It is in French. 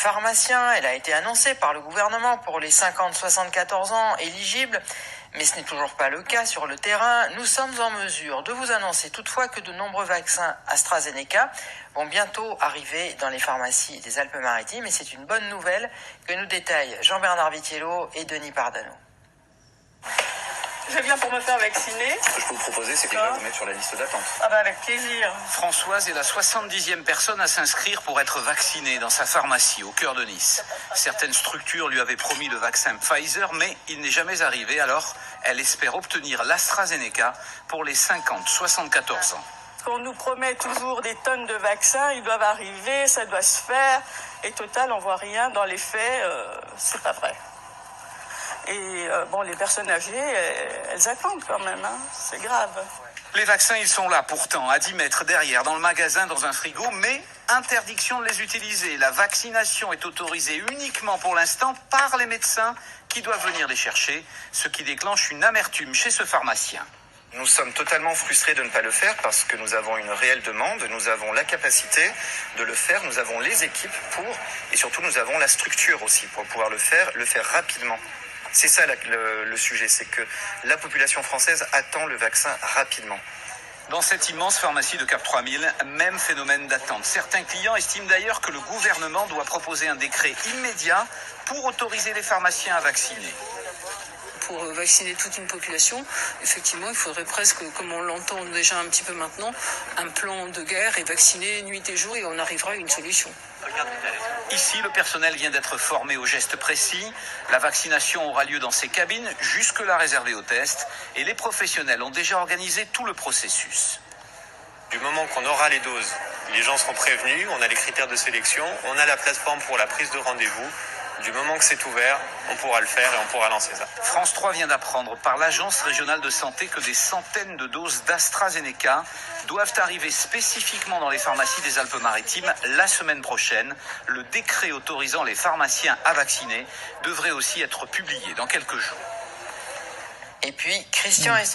pharmaciens. Elle a été annoncée par le gouvernement pour les 50-74 ans éligibles. Mais ce n'est toujours pas le cas sur le terrain. Nous sommes en mesure de vous annoncer toutefois que de nombreux vaccins AstraZeneca vont bientôt arriver dans les pharmacies des Alpes-Maritimes. Et c'est une bonne nouvelle que nous détaillent Jean-Bernard Vitiello et Denis Pardano. Je viens pour me faire vacciner. Ce que je peux vous proposer, c'est que je vais vous mettre sur la liste d'attente. Ah bah avec plaisir. Françoise est la 70e personne à s'inscrire pour être vaccinée dans sa pharmacie au cœur de Nice. Certaines structures lui avaient promis le vaccin Pfizer, mais il n'est jamais arrivé. Alors, elle espère obtenir l'AstraZeneca pour les 50-74 ans. On nous promet toujours des tonnes de vaccins, ils doivent arriver, ça doit se faire. Et total, on voit rien dans les faits, c'est pas vrai. Et les personnes âgées, elles attendent quand même, hein. C'est grave. Les vaccins, ils sont là pourtant, à 10 mètres derrière, dans le magasin, dans un frigo, mais interdiction de les utiliser. La vaccination est autorisée uniquement pour l'instant par les médecins qui doivent venir les chercher, ce qui déclenche une amertume chez ce pharmacien. Nous sommes totalement frustrés de ne pas le faire parce que nous avons une réelle demande, nous avons la capacité de le faire, nous avons les équipes et surtout nous avons la structure aussi pour pouvoir le faire rapidement. C'est ça le sujet, c'est que la population française attend le vaccin rapidement. Dans cette immense pharmacie de Cap 3000, même phénomène d'attente. Certains clients estiment d'ailleurs que le gouvernement doit proposer un décret immédiat pour autoriser les pharmaciens à vacciner. Pour vacciner toute une population, effectivement, il faudrait presque, comme on l'entend déjà un petit peu maintenant, un plan de guerre et vacciner nuit et jour et on arrivera à une solution. Ici, le personnel vient d'être formé aux gestes précis. La vaccination aura lieu dans ces cabines, jusque-là réservées aux tests, et les professionnels ont déjà organisé tout le processus. Du moment qu'on aura les doses, les gens seront prévenus, on a les critères de sélection, on a la plateforme pour la prise de rendez-vous. Du moment que c'est ouvert, on pourra le faire et on pourra lancer ça. France 3 vient d'apprendre par l'Agence régionale de santé que des centaines de doses d'AstraZeneca doivent arriver spécifiquement dans les pharmacies des Alpes-Maritimes la semaine prochaine. Le décret autorisant les pharmaciens à vacciner devrait aussi être publié dans quelques jours. Et puis, Christian Estrosi